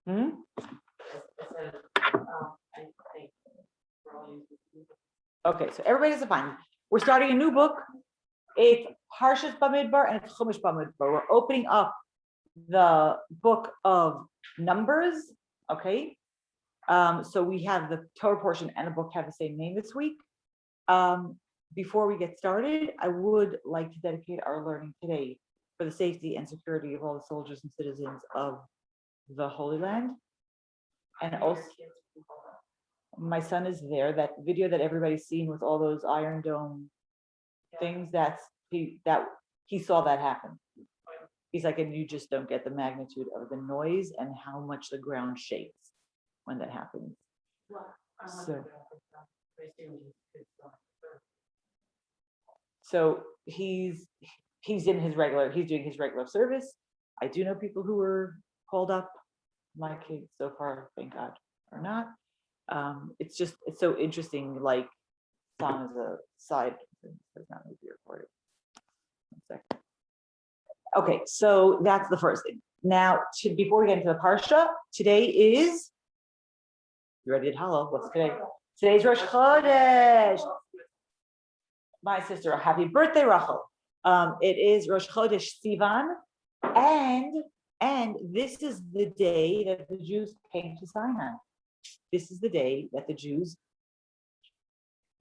Hmm? Okay, so everybody has a fine. We're starting a new book. It's Parsha's Bamidbar and it's Chumash Bamidbar. We're opening up the book of Numbers. Okay. So we have the Torah portion and the book have the same name this week. Before we get started, I would like to dedicate our learning today for the safety and security of all the soldiers and citizens of the Holy Land. And also, my son is there. That video that everybody's seen with all those Iron Dome things, he saw that happen. He's like, and you just don't get the magnitude of the noise and how much the ground shakes when that happens. So he's doing his regular service. I do know people who were called up. My kids so far, thank God, are not. It's so interesting. Like, song is a side. Does not need to be recorded. 1 second. Okay, so that's the first thing. Now, before we get into the Parsha, today is, you ready to hello? What's today? Today's Rosh Chodesh. My sister, happy birthday, Rachel. It is Rosh Chodesh Sivan, and this is the day that the Jews came to Sinai. This is the day that the Jews,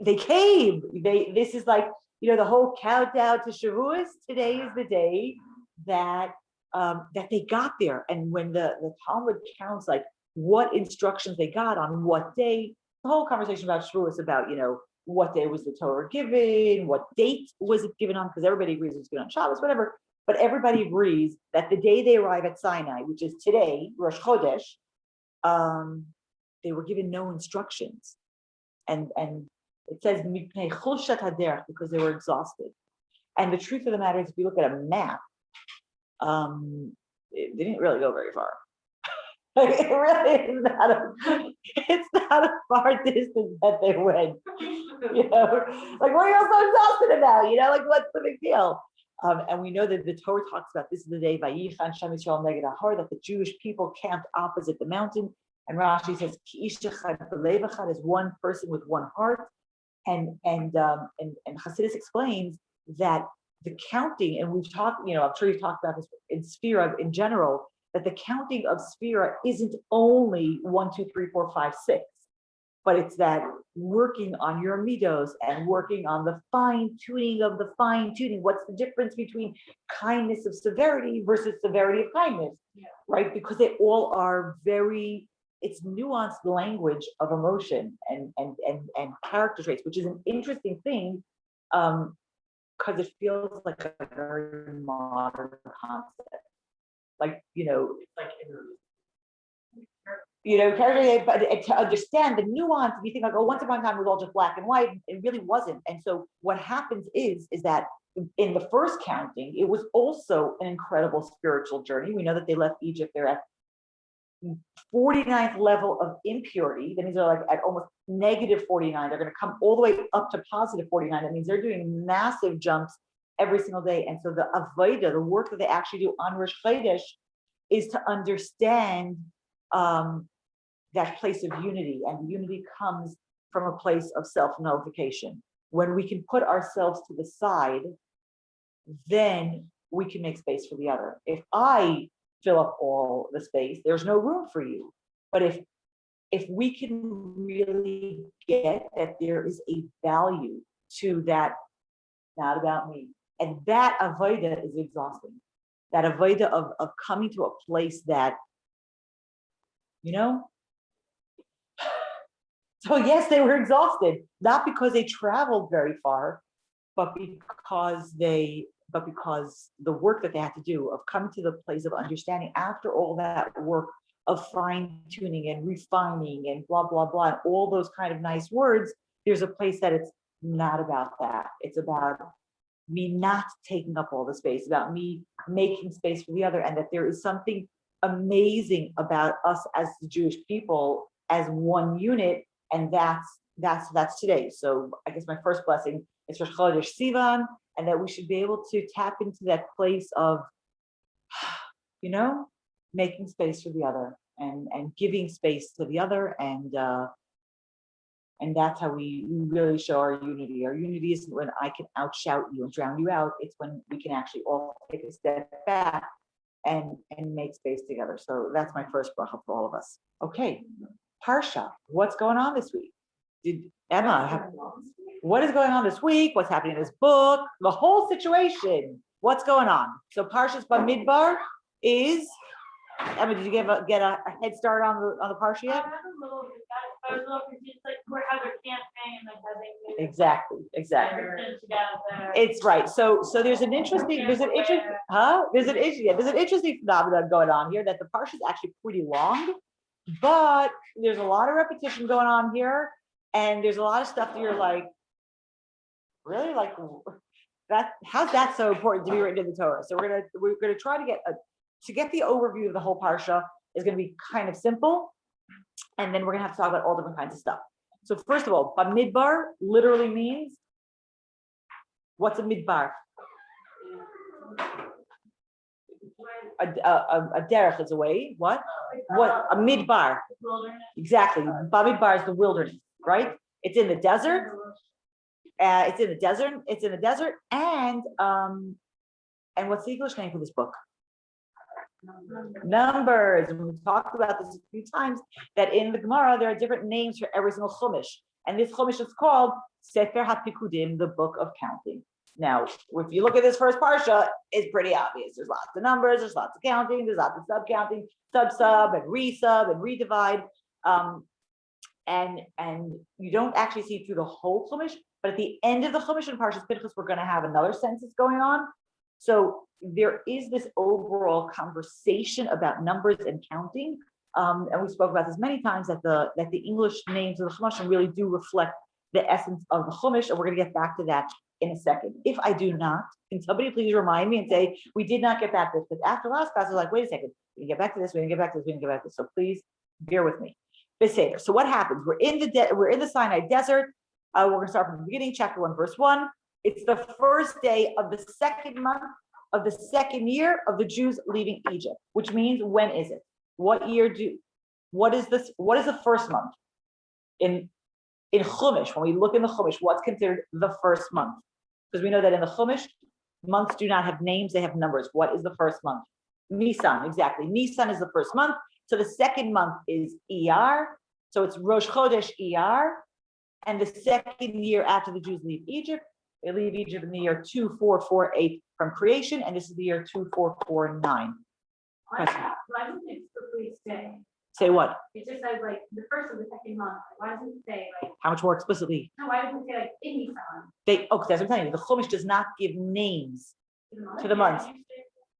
they came. This is like, the whole countdown to Shavuos. Today is the day that they got there. And when the Talmud counts like what instructions they got on what day, the whole conversation about Shavuos about, what day was the Torah given, what date was it given on, because everybody agrees it was given on Shabbos, whatever. But everybody agrees that the day they arrive at Sinai, which is today, Rosh Chodesh, they were given no instructions. And it says because they were exhausted. And the truth of the matter is, if you look at a map, they didn't really go very far. Like, it really is it's not a far distance that they went. Like, what are you so exhausted about? Like, what's the big deal? And we know that the Torah talks about this is the day Vayichan Shem Yisrael Neged Ahar, that the Jewish people camped opposite the mountain. And Rashi says, Ki ish echad b'lev echad, is one person with one heart. And Hasidus explains that the counting, and we've talked, I'm sure you've talked about this in Sphira in general, that the counting of Sphira isn't only 1, 2, 3, 4, 5, 6, but it's that working on your middos and working on the fine tuning of the fine tuning. What's the difference between kindness of severity versus severity of kindness, right? Because they all are it's nuanced language of emotion and character traits, which is an interesting thing, because it feels like a very modern concept. Like, character, but to understand the nuance, you think like, oh, once upon a time it was all just black and white. It really wasn't. And so what happens is that in the first counting, it was also an incredible spiritual journey. We know that they left Egypt. They're at 49th level of impurity. That means they're like at almost negative 49. They're going to come all the way up to positive 49. That means they're doing massive jumps every single day. And so the avodah, the work that they actually do on Rosh Chodesh, is to understand that place of unity. And unity comes from a place of self-nullification. When we can put ourselves to the side, then we can make space for the other. If I fill up all the space, there's no room for you. But if we can really get that there is a value to that, not about me, and that avodah is exhausting. That avodah of coming to a place that, So yes, they were exhausted, not because they traveled very far, but because the work that they had to do of coming to the place of understanding after all that work of fine tuning and refining and blah, blah, blah, and all those kind of nice words, there's a place that it's not about that. It's about me not taking up all the space, about me making space for the other, and that there is something amazing about us as the Jewish people as one unit, and that's today. So I guess my first blessing is Rosh Chodesh Sivan, and that we should be able to tap into that place of, making space for the other and giving space to the other, and that's how we really show our unity. Our unity isn't when I can outshout you and drown you out. It's when we can actually all take a step back and make space together. So that's my first bracha for all of us. Okay, Parsha, what's going on this week? What is going on this week? What's happening in this book? The whole situation. What's going on? So Parsha's Bamidbar is. Emma, did you get a head start on the Parsha yet? I was a little confused, like how they're camping and like how they Exactly. It's right. So there's an interesting phenomenon going on here that the Parsha is actually pretty long, but there's a lot of repetition going on here, and there's a lot of stuff that you're like, really, like that? How's that so important to be written in the Torah? So we're gonna try to get the overview of the whole Parsha is going to be kind of simple, and then we're going to have to talk about all different kinds of stuff. So first of all, Bamidbar literally means, what's a midbar? A derech is a way. What a midbar? Exactly. Bamidbar is the wilderness, right? It's in the desert. It's in the desert, and what's the English name for this book? Numbers. And we've talked about this a few times, that in the Gemara there are different names for every single chumash, and this chumash is called Sefer HaPikudim, the book of counting. Now, if you look at this first parsha, it's pretty obvious. There's lots of numbers, there's lots of counting, there's lots of sub-counting, sub and resub and redivide, and you don't actually see through the whole chumash, but at the end of the chumash in Parshas Pinchas, we're going to have another census going on. So there is this overall conversation about numbers and counting, and we spoke about this many times, that the English names of the Chumash really do reflect the essence of the Chumash, and we're going to get back to that in a second. If I do not, can somebody please remind me and say we did not get back to this? Because after last class, I was like, wait a second, we didn't get back to this, we didn't get back to this, we didn't get back to this. So please bear with me. So what happens? We're in the Sinai desert. We're going to start from the beginning, chapter 1, verse 1. It's the first day of the second month of the second year of the Jews leaving Egypt, which means, when is it? What is the first month? In Chumash, when we look in the Chumash, what's considered the first month? Because we know that in the Chumash, months do not have names, they have numbers. What is the first month? Nisan, exactly. Nisan is the first month. So the second month is Iyar. So it's Rosh Chodesh Iyar. And the second year after the Jews leave Egypt, they leave Egypt in the year 2448 from creation, and this is the year 2449. Why doesn't it explicitly say? Say what? It just says like the first of the second month. Why doesn't it say like? How much more explicitly? No, why doesn't it say like in Nisan? That's what I'm telling you. The Chumash does not give names to the months.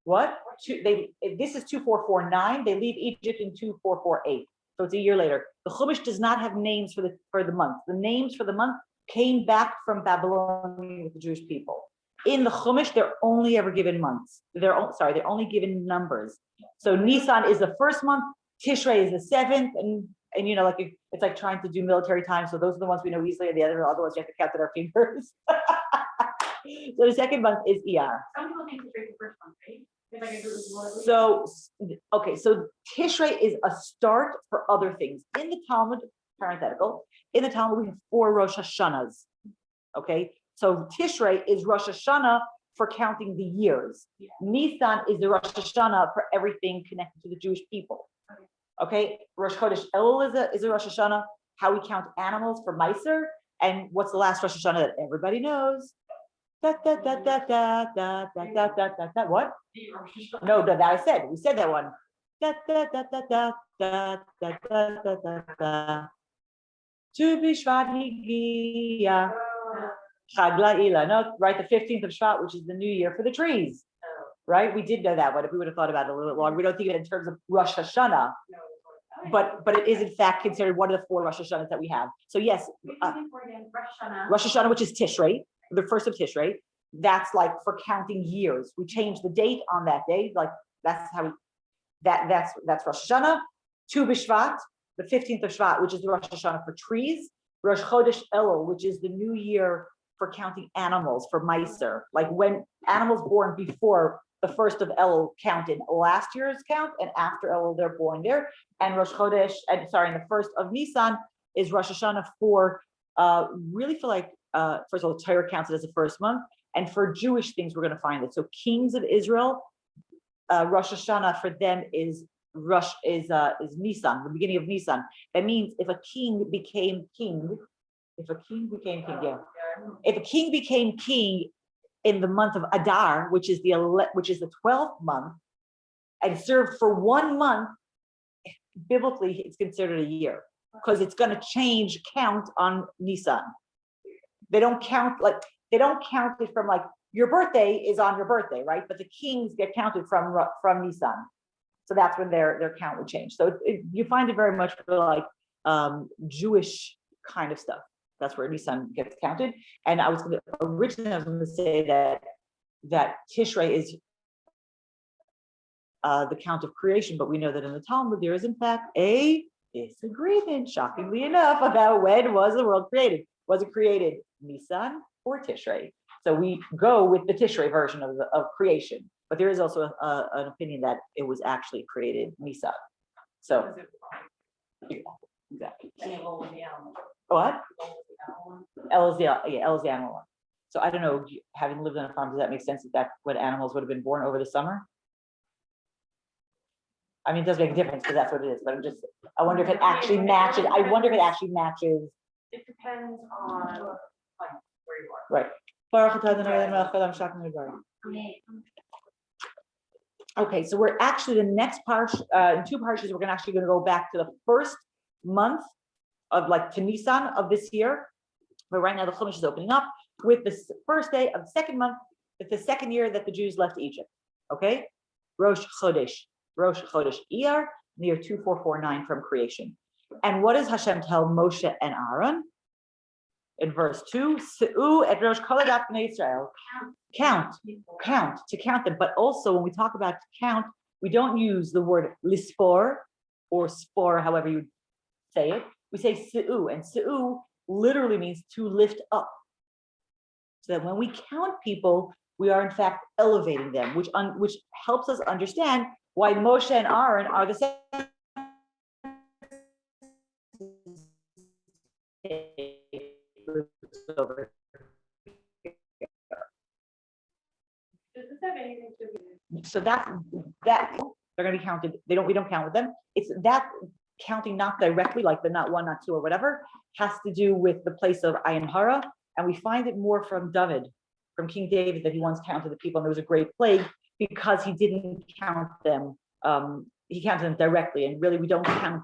What? This is 2449. They leave Egypt in 2448. So it's a year later. The Chumash does not have names for the month. The names for the month came back from Babylon with the Jewish people. In the Chumash, they're only ever given months. They're only given numbers. So Nisan is the first month, Tishrei is the seventh, and you know, like it's like trying to do military time. So those are the ones we know easily, and the other ones you have to count with our fingers. So the second month is Iyar. Some people think Tishrei is the first month, right? So Tishrei is a start for other things. In the Talmud, parenthetical, in the Talmud we have 4 Rosh Hashanahs. Okay, so Tishrei is Rosh Hashanah for counting the years. Yeah. Nisan is the Rosh Hashanah for everything connected to the Jewish people. Okay, Rosh Chodesh Elul is a Rosh Hashanah, how we count animals for Meiser, and what's the last Rosh Hashanah that everybody knows? What? No, that I said. We said that one. Tu b'Shvat higia, Chag la'Ilanot, right? The 15th of Shvat, which is the new year for the trees, right? We did know that one. If we would have thought about it a little bit longer, we don't think of it in terms of Rosh Hashanah, but it is in fact considered one of the 4 Rosh Hashanahs that we have. So yes, Rosh Hashanah, which is Tishrei, the first of Tishrei. That's like for counting years. We change the date on that day. Like that's how that's Rosh Hashanah. Tu b'Shvat, the 15th of Shvat, which is the Rosh Hashanah for trees. Rosh Chodesh Elul, which is the new year for counting animals for Meiser. Like when animals born before the first of Elul count in last year's count, and after Elul they're born there. And Rosh Chodesh, and the first of Nisan is Rosh Hashanah for really for like first of all, the Torah counts it as the first month, and for Jewish things we're going to find it. So kings of Israel, Rosh Hashanah for them is Nisan, the beginning of Nisan. That means if a king became king, if a king became king in the month of Adar, which is the 12th month, and served for 1 month, biblically it's considered a year because it's going to change count on Nisan. They don't count it from like your birthday is on your birthday, right? But the kings get counted from Nisan, so that's when their count would change. So you find it very much for like Jewish kind of stuff. That's where Nisan gets counted. And originally I was going to say that Tishrei is the count of creation, but we know that in the Talmud there is in fact a disagreement, shockingly enough, about when was the world created. Was it created Nisan or Tishrei? So we go with the Tishrei version of creation, but there is also an opinion that it was actually created Nisan. So yeah, exactly. What? El is the animal one. So I don't know, having lived on a farm, does that make sense that when animals would have been born over the summer? I mean, it does make a difference because that's what it is, but I wonder if it actually matches. It depends on like where you are. Right. Okay, so we're actually the next parsha, in 2 parshas, we're actually going to go back to the first month of like to Nisan of this year. But right now the Chumash is opening up with the first day of the second month. It's the second year that the Jews left Egypt. Okay, Rosh Chodesh Iyar, near 2449 from creation. And what does Hashem tell Moshe and Aaron? In verse 2, Se'u et Rosh Kol Adat Bnei Yisrael. Count to count them. But also when we talk about count, we don't use the word lispor or spor, however you say it. We say Se'u, and Se'u literally means to lift up. So that when we count people, we are in fact elevating them, which helps us understand why Moshe and Aaron are the same. So that they're going to be counted. We don't count with them. It's that counting not directly, like the not 1, not 2, or whatever, has to do with the place of Ayin Hara, and we find it more from King David, that he once counted the people, and there was a great plague because he didn't count them. He counted them directly, and really we don't count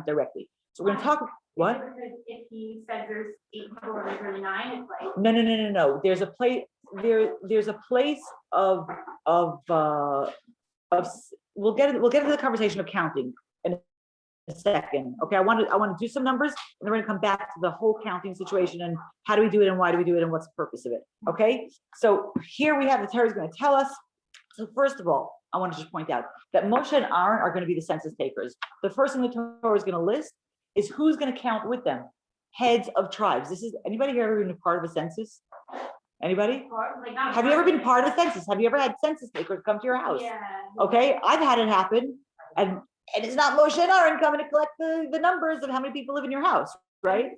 directly. So we're going to talk. What? If he said there's 8 people or there's 39, it's like No. There's a place. There's a place of. We'll get into the conversation of counting in a second. Okay, I want to do some numbers, and then we're going to come back to the whole counting situation and how do we do it and why do we do it and what's the purpose of it. Okay, so here we have the Torah is going to tell us. So first of all, I want to just point out that Moshe and Aaron are going to be the census takers. The first thing the Torah is going to list is who's going to count with them. Heads of tribes. Anybody here ever been a part of a census? Anybody? Have you ever been part of a census? Have you ever had census takers come to your house? Yeah. Okay, I've had it happen, and it's not Moshe and Aaron coming to collect the numbers of how many people live in your house, right?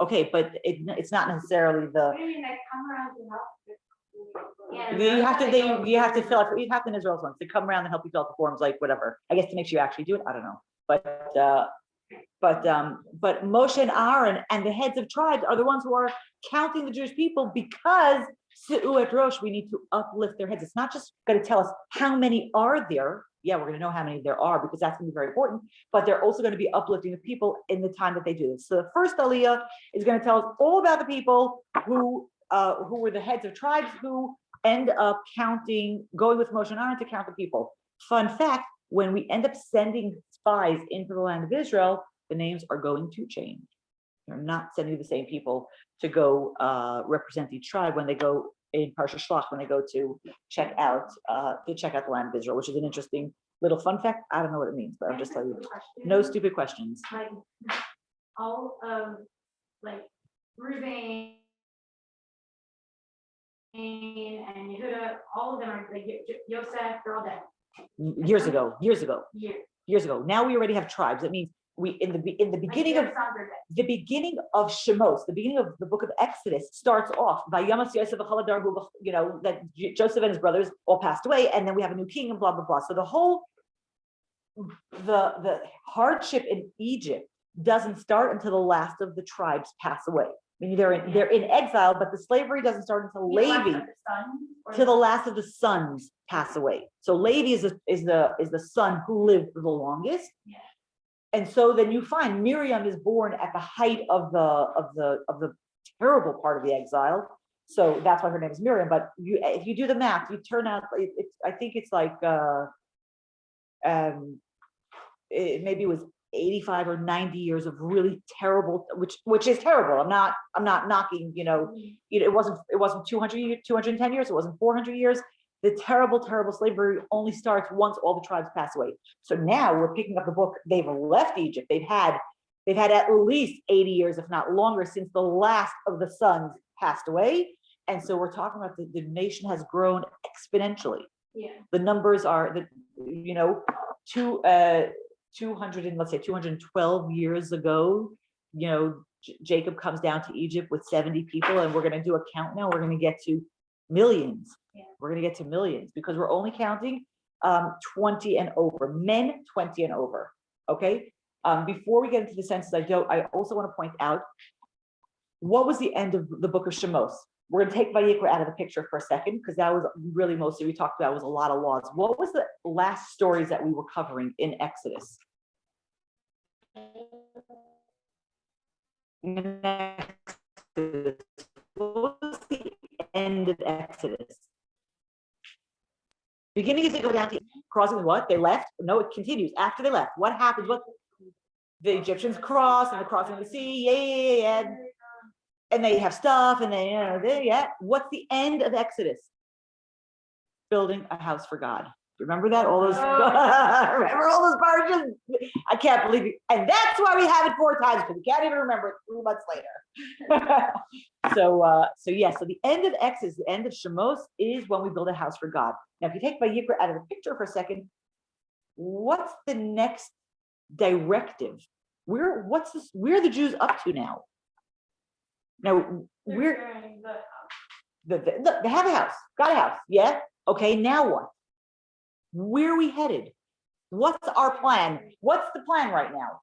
Okay, but it's not necessarily the. What do you mean, like, come around to help? You have to fill out. You have to in Israel's ones. They come around and help you fill out the forms, like whatever. I guess to make sure you actually do it. I don't know, but Moshe and Aaron and the heads of tribes are the ones who are counting the Jewish people because Se'u et Rosh, we need to uplift their heads. It's not just going to tell us how many are there. Yeah, we're going to know how many there are because that's going to be very important. But they're also going to be uplifting the people in the time that they do this. So the first aliyah is going to tell us all about the people who were the heads of tribes who end up going with Moshe and Aaron to count the people. Fun fact, when we end up sending spies into the land of Israel, the names are going to change. They're not sending the same people to go represent each tribe when they go in Parsha Shlach, when they go to check out the land of Israel, which is an interesting little fun fact. I don't know what it means, but I'm just telling you. No stupid questions. Like all of like Reuben and Yehuda, all of them are like Yosef, they're all dead. Years ago. Years. Now we already have tribes. That means we in the beginning of the beginning of Shemos, the beginning of the book of Exodus starts off by Yamas Yosef, you know, that Joseph and his brothers all passed away, and then we have a new king and blah blah blah. So the whole the hardship in Egypt doesn't start until the last of the tribes pass away. I mean, they're in exile, but the slavery doesn't start until Levi, till the last of the sons pass away. So Levi is the son who lived the longest. Yeah. And so then you find Miriam is born at the height of the terrible part of the exile. So that's why her name is Miriam. But if you do the math, you turn out I think it's like maybe it was 85 or 90 years of really terrible, which is terrible. I'm not knocking, you know, it wasn't 210 years, it wasn't 400 years. The terrible slavery only starts once all the tribes pass away. So now we're picking up the book. They've left Egypt. They've had at least 80 years, if not longer, since the last of the sons passed away. And so we're talking about the nation has grown exponentially. Yeah. The numbers are 212 years ago, you know, Jacob comes down to Egypt with 70 people, and we're going to do a count now. We're going to get to millions. Yeah. We're going to get to millions because we're only counting 20 and over, men 20 and over. Okay. Before we get into the census, I also want to point out what was the end of the book of Shemos. We're going to take Vayikra out of the picture for a second because that was really mostly we talked about was a lot of laws. What was the last stories that we were covering in Exodus? What was the end of Exodus? Beginning is they go down to crossing what? They left? No, it continues. After they left, what happens? What the Egyptians cross and the crossing of the sea, yeah. And they have stuff, and What's the end of Exodus? Building a house for God. Remember that? All those remember all those Parsha? I can't believe it. And that's why we have it 4 times, because we can't even remember it 3 months later. So the end of Exodus, the end of Shemos is when we build a house for God. Now, if you take Vayikra out of the picture for a second, what's the next directive? Where are the Jews up to now? Now they have a house, got a house, yeah. Okay, now what? Where are we headed? What's our plan? What's the plan right now?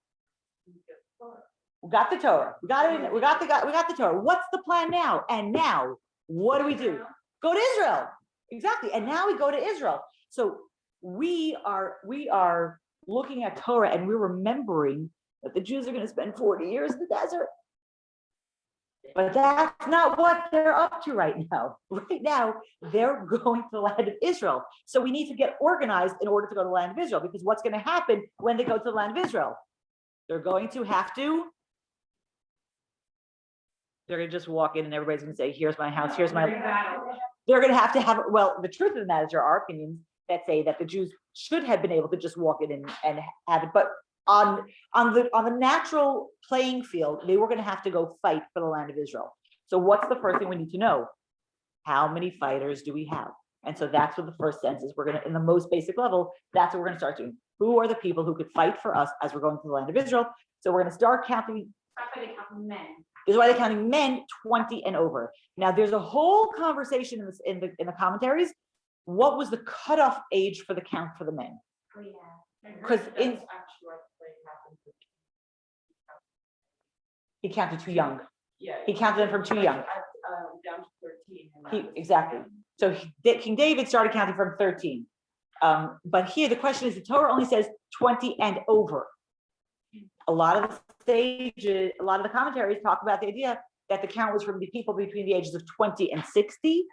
We got the Torah. We got it. We got the Torah. What's the plan now? And now, what do we do? Go to Israel. Exactly. And now we go to Israel. So we are looking at Torah, and we're remembering that the Jews are going to spend 40 years in the desert. But that's not what they're up to right now. Right now, they're going to the land of Israel. So we need to get organized in order to go to the land of Israel, because what's going to happen when they go to the land of Israel? They're going to just walk in and everybody's going to say, here's my house, here's my... They're going to have, well, the truth of the matter is there are opinions that say that the Jews should have been able to just walk in and have it, but on the natural playing field, they were going to have to go fight for the land of Israel. So what's the first thing we need to know? How many fighters do we have? And so that's what the first census, we're going to, in the most basic level, that's what we're going to start doing. Who are the people who could fight for us as we're going to the land of Israel? So we're going to start counting. That's why they count men. This is why they're counting men 20 and over. Now there's a whole conversation in the commentaries. What was the cutoff age for the count for the men? Oh, yeah. Because he counted too young. Yeah. He counted them from too young. Down to 13. Exactly. So King David started counting from 13. But here the question is, the Torah only says 20 and over. A lot of the commentaries talk about the idea that the count was from the people between the ages of 20 and 60.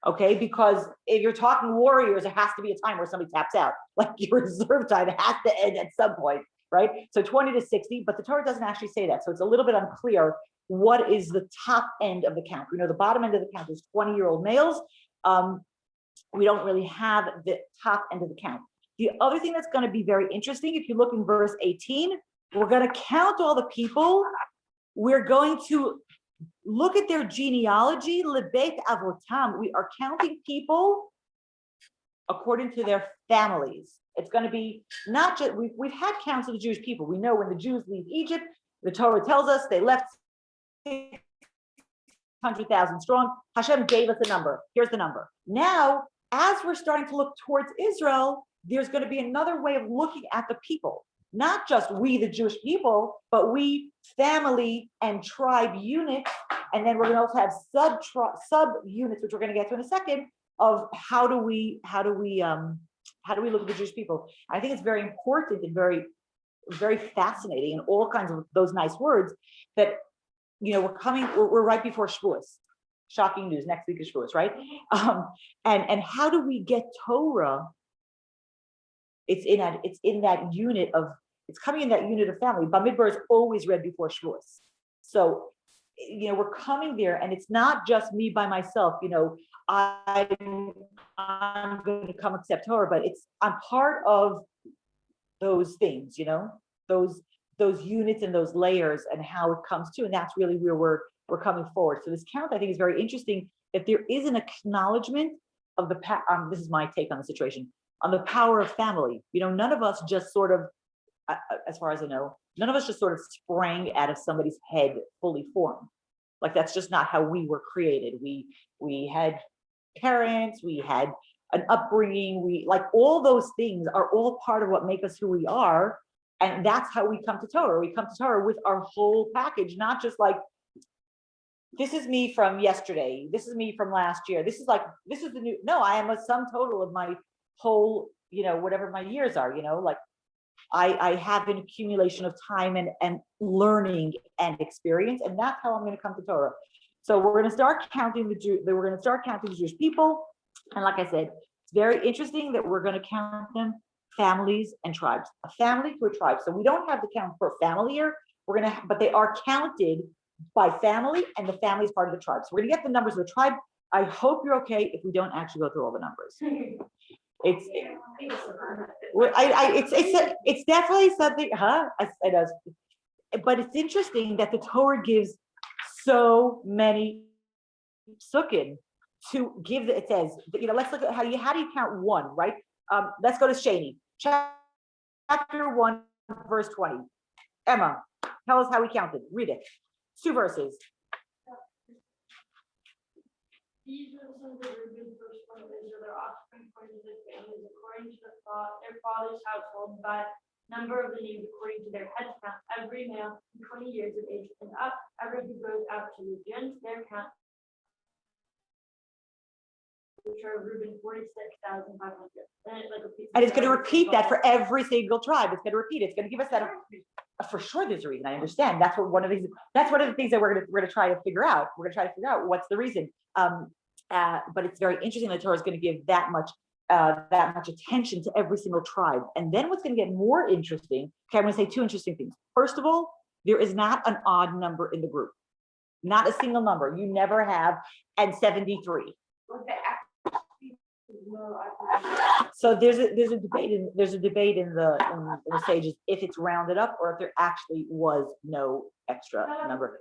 Okay, because if you're talking warriors, it has to be a time where somebody taps out. Like your reserve time has to end at some point, right? So 20 to 60, but the Torah doesn't actually say that. So it's a little bit unclear what is the top end of the count. We know the bottom end of the count is 20-year-old males. We don't really have the top end of the count. The other thing that's going to be very interesting, if you look in verse 18, we're going to count all the people. We're going to look at their genealogy, lebet avotam. We are counting people according to their families. It's going to be not just, we've had counts of the Jewish people. We know when the Jews leave Egypt, the Torah tells us they left 600,000 strong. Hashem gave us a number. Here's the number. Now, as we're starting to look towards Israel, there's going to be another way of looking at the people. Not just we, the Jewish people, but we family and tribe units. And then we're going to also have sub units, which we're going to get to in a second, of how do we look at the Jewish people. I think it's very important and very, very fascinating, and all kinds of those nice words that, we're right before Shavuos. Shocking news. Next week is Shavuos, right? And how do we get Torah? It's coming in that unit of family. Bamidbar is always read before Shavuos. So, we're coming there, and it's not just me by myself. I'm going to come accept Torah, but I'm part of those things. Those units and those layers and how it comes to, and that's really where we're coming forward. So this count, I think, is very interesting, that there is an acknowledgement of this is my take on the situation, on the power of family. None of us just sort of, as far as I know, none of us just sort of sprang out of somebody's head fully formed. Like, that's just not how we were created. We had parents, we had an upbringing, we, like, all those things are all part of what make us who we are. And that's how we come to Torah. We come to Torah with our whole package, not just like, this is me from yesterday, this is me from last year, this is the new. No, I am a sum total of my whole, whatever my years are, like I have an accumulation of time and learning and experience, and that's how I'm going to come to Torah. So we're going to start counting the Jewish people, and like I said, it's very interesting that we're going to count them families and tribes, a family to a tribe. So we don't have the count per family here. But they are counted by family, and the family is part of the tribe. So we're gonna get the numbers of the tribe. I hope you're okay if we don't actually go through all the numbers. It's definitely something, it does. But it's interesting that the Torah gives so many psukim to give. It says, let's look at how do you count one, right? Let's go to Shani, chapter 1, verse 20. Emma, tell us how we counted. Read it. 2 verses. These are the sons of Reuben, first one of Israel, their offspring according to their families, according to their father's household, by number of the names according to their heads count, every male from 20 years of age and up, every who goes out to the gens, their count, which are Reuben 46,500. And it's going to repeat that for every single tribe. It's going to repeat. It's going to give us that. For sure, there's a reason. I understand. That's one of the things that we're going to try to figure out. We're going to try to figure out what's the reason. But it's very interesting that Torah is going to give that much attention to every single tribe. And then what's going to get more interesting? Okay, I'm going to say 2 interesting things. First of all, there is not an odd number in the group. Not a single number. You never have. And 73. So there's a debate in the sages if it's rounded up or if there actually was no extra number.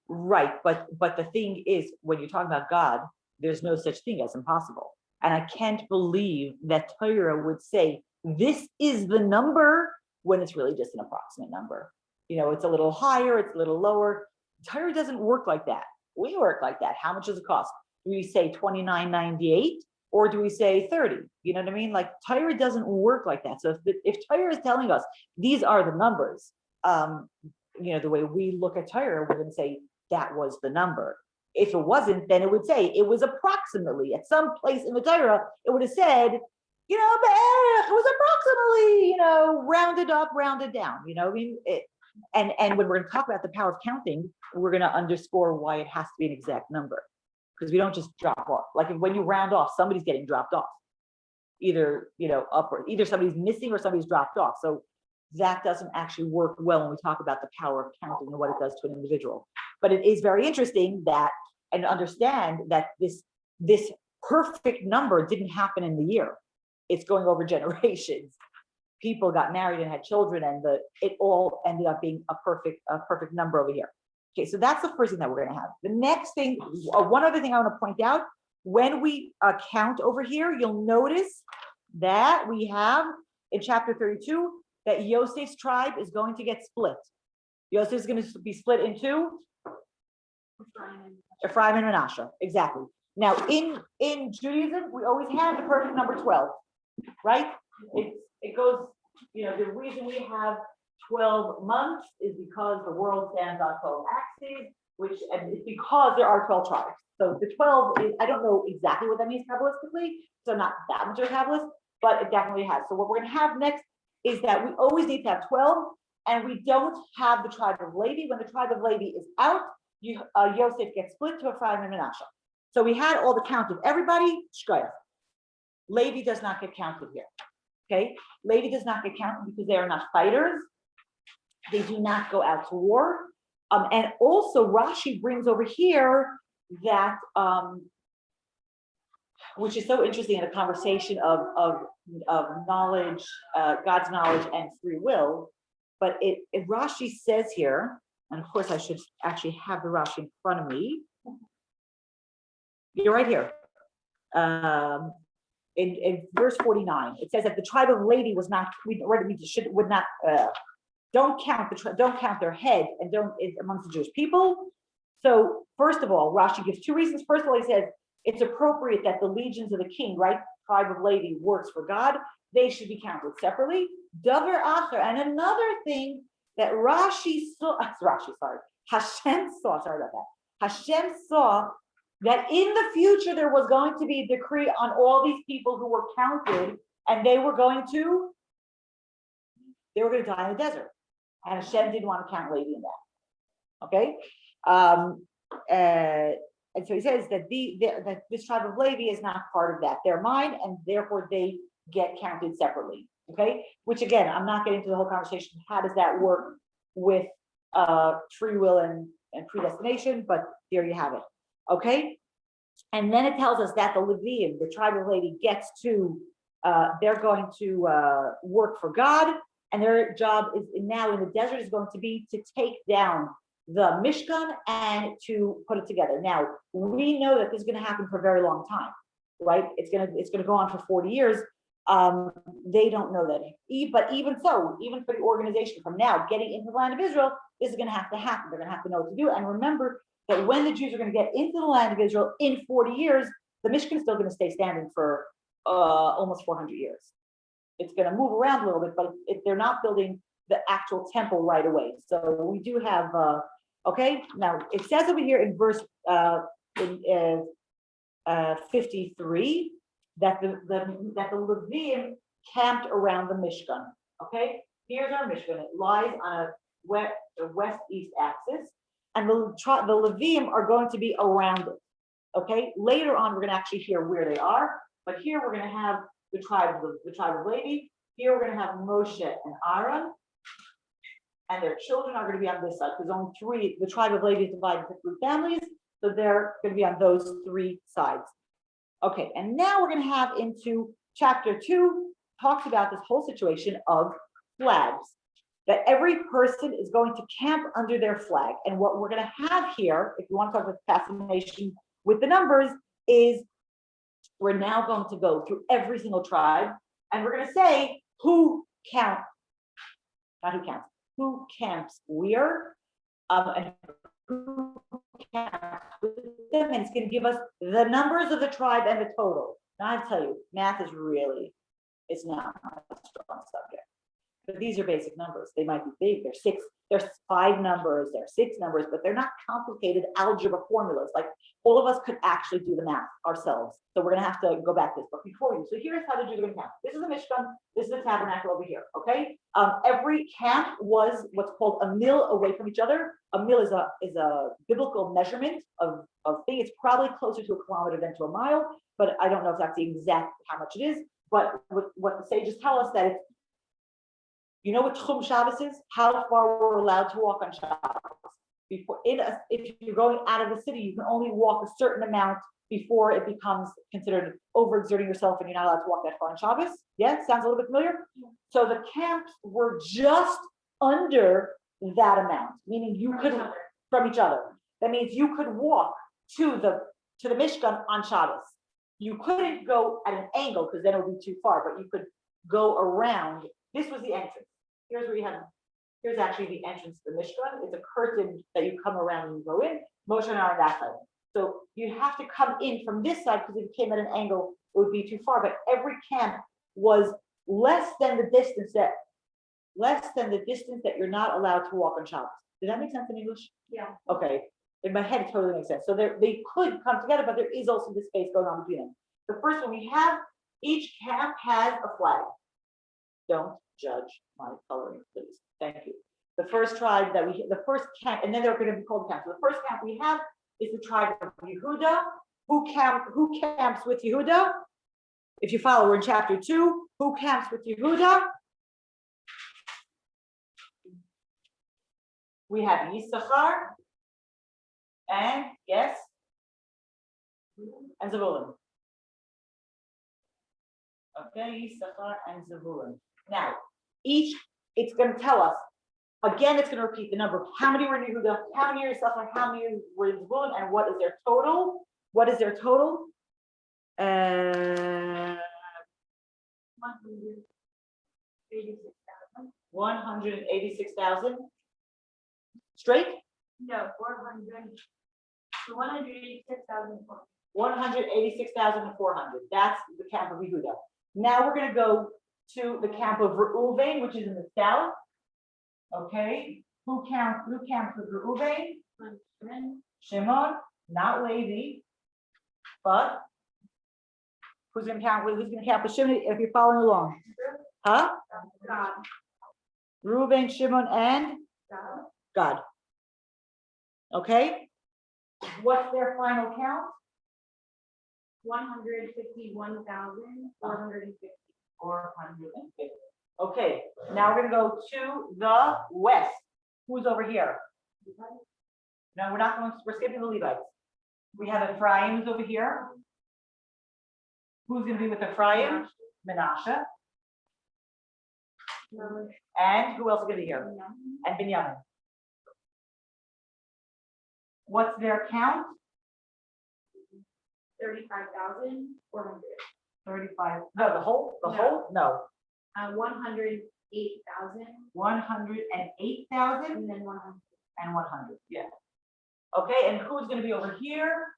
Right, but the thing is, when you're talking about God, there's no such thing as impossible. And I can't believe that Torah would say this is the number when it's really just an approximate number. It's a little higher, it's a little lower. Torah doesn't work like that. We work like that. How much does it cost? Do we say $29.98 or do we say 30? You know what I mean? Like, Torah doesn't work like that. So if Torah is telling us these are the numbers, the way we look at Torah, we're going to say that was the number. If it wasn't, then it would say it was approximately at some place in the Torah. It would have said, but it was approximately, rounded up, rounded down. And when we're going to talk about the power of counting, we're going to underscore why it has to be an exact number. Because we don't just drop off. Like, when you round off, somebody's getting dropped off. Either, upward, either somebody's missing or somebody's dropped off. So that doesn't actually work well when we talk about the power of counting and what it does to an individual. But it is very interesting that, and understand that this perfect number didn't happen in the year. It's going over generations. People got married and had children, and it all ended up being a perfect number over here. Okay, so that's the first thing that we're going to have. The next thing, one other thing I want to point out, when we count over here, you'll notice that we have in chapter 32 that Yosef's tribe is going to get split. Yosef is going to be split into Ephraim and Manasseh. Exactly. Now, in Judaism, we always have the perfect number 12, right? It goes, the reason we have 12 months is because the world stands on 12 axes, and it's because there are 12 tribes. So the 12 is, I don't know exactly what that means Kabbalistically, so not that much of a Kabbalist, but it definitely has. So what we're going to have next is that we always need to have 12, and we don't have the tribe of Levi. When the tribe of Levi is out, Yosef gets split to Ephraim and Manasseh. So we had all the count of everybody, shkoyach. Levi does not get counted here, okay? Levi does not get counted because they are not fighters. They do not go out to war. And also Rashi brings over here that, which is so interesting in a conversation of knowledge, God's knowledge and free will. But it Rashi says here, and of course I should actually have the Rashi in front of me. You're right here. In verse 49, it says that the tribe of Levi was not, don't count their head and don't amongst the Jewish people. So first of all, Rashi gives two reasons. First of all, he says it's appropriate that the legions of the king, right, tribe of Levi works for God. They should be counted separately. Davar acher, and another thing that Hashem saw, sorry about that. Hashem saw that in the future there was going to be a decree on all these people who were counted, and they were going to die in the desert. And Hashem didn't want to count Levi in that. Okay? And so he says that that this tribe of Levi is not part of that. They're mine, and therefore they get counted separately. Okay? Which again, I'm not getting into the whole conversation. How does that work with free will and predestination? But there you have it. Okay? And then it tells us that the Leviim, the tribe of Levi, gets to, they're going to work for God. And their job is now in the desert is going to be to take down the Mishkan and to put it together. Now, we know that this is going to happen for a very long time, right? It's going to go on for 40 years. They don't know that. But even so, even for the organization from now, getting into the land of Israel, this is going to have to happen. They're going to have to know what to do. And remember that when the Jews are going to get into the land of Israel in 40 years, the Mishkan is still going to stay standing for almost 400 years. It's going to move around a little bit, but they're not building the actual temple right away. So we do have, okay, now it says over here in verse 53 that the Leviim camped around the Mishkan. Okay, here's our Mishkan. It lies on a west-east axis, and the Leviim are going to be around it. Okay, later on we're going to actually hear where they are, but here we're going to have the tribe of Levi. Here we're going to have Moshe and Aaron, and their children are going to be on this side because only three. The tribe of Levi is divided into 3 families, so they're going to be on those 3 sides. Okay, and now we're going to have into chapter 2 talks about this whole situation of flags. That every person is going to camp under their flag, and what we're going to have here, if you want to talk about fascination with the numbers, is we're now going to go through every single tribe, and we're going to say who camps where, and who camps with them, and it's going to give us the numbers of the tribe and the total. Now I tell you, math is really, it's not a strong subject. But these are basic numbers. They might be big. There's 5 numbers, there's 6 numbers, but they're not complicated algebra formulas. Like all of us could actually do the math ourselves. So we're going to have to go back this. But before you, so here's how the Jews are going to count. This is the Mishkan. This is the tabernacle over here. Okay. Every camp was what's called a mil away from each other. A mil is a biblical measurement of thing. It's probably closer to a kilometer than to a mile, but I don't know if that's the exact how much it is. But what the sages tell us that it's, you know what Tchum Shabbos is? How far we're allowed to walk on Shabbos. If you're going out of the city, you can only walk a certain amount before it becomes considered overexerting yourself and you're not allowed to walk that far on Shabbos. Yeah, sounds a little bit familiar? So the camps were just under that amount, meaning you could, from each other. That means you could walk to the Mishkan on Shabbos. You couldn't go at an angle because then it would be too far, but you could go around. This was the entrance. Here's actually the entrance to the Mishkan. It's a curtain that you come around and you go in. Moshe and I are on that side. So you have to come in from this side because if you came at an angle, it would be too far. But every camp was less than the distance that you're not allowed to walk on Shabbos. Did that make sense in English? Yeah. Okay. In my head, it totally makes sense. So they could come together, but there is also this space going on between them. The first one we have, each camp has a flag. Don't judge my coloring, please. Thank you. The first tribe the first camp, and then they're going to be called camps. So the first camp we have is the tribe of Yehuda. Who camps with Yehuda? If you follow, we're in chapter 2. Who camps with Yehuda? We have Yisachar and yes, and Zebulun. Okay, Yisachar and Zebulun. Now, it's going to tell us, again, it's going to repeat the number of how many were in Yehuda, how many are in Yisachar, how many were in Zebulun, and what is their total? What is their total? 186,000. 186,000. Straight? No, 400. So 186,400. 186,400. That's the camp of Yehuda. Now we're going to go to the camp of Reuven, which is in the south. Okay. Who camps with Reuven? Shimon, not Levi, but who's going to camp with Shimon if you're following along? Huh? God. Reuven, Shimon, and God. Okay. What's their final count? 151,450. 450. Okay. Now we're going to go to the west. Who's over here? No, we're not going. We're skipping the Levites. We have Ephraim who's over here. Who's going to be with Ephraim? Menashe. And who else is going to be here? And Binyamin. What's their count? 35,400. 35. No, the whole? No. 108,000. 108,000 And then 100. and 100. Yeah. Okay, and who's going to be over here?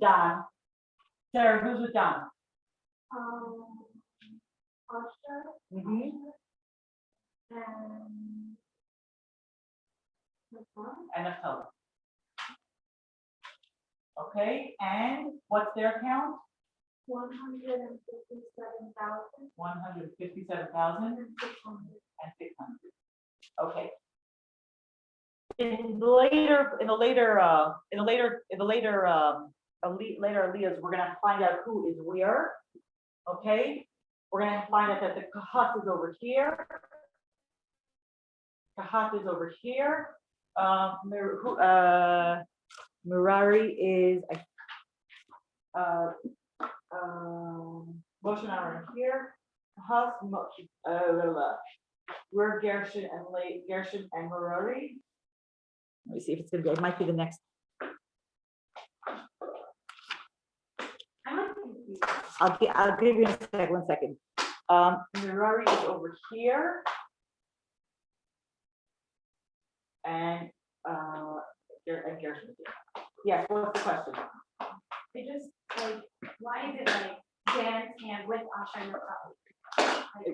Don. Sarah, who's with Don? Parsha. Mm-hmm. And Naphtali. Okay, and what's their count? 157,000. 157,000 and 600. Okay. In the later Aliyahs, we're gonna find out who is where. Okay, we're gonna find out that the Kahat is over here. Kahat is over here. Merari is Moshe and I are here. Kahat, we're Gershon and Merari. Let me see if it's gonna be. It might be the next. I'll give you a second. 1 second. Merari is over here. And Gershon is here. Yes, what's the question? It just why is it Dan's hand with Asher and Naphtali?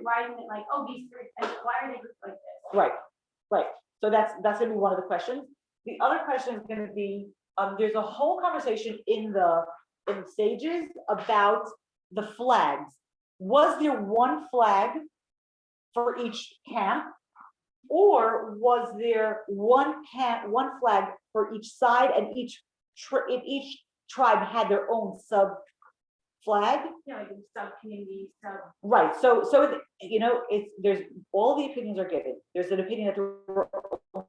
Why isn't it these three? Why are they grouped like this? Right. So that's gonna be one of the questions. The other question is gonna be there's a whole conversation in the stages about the flags. Was there one flag for each camp, or was there one flag for each side, and each tribe had their own sub flag? Yeah, sub community, sub. Right. So there's all the opinions are given. There's an opinion that there were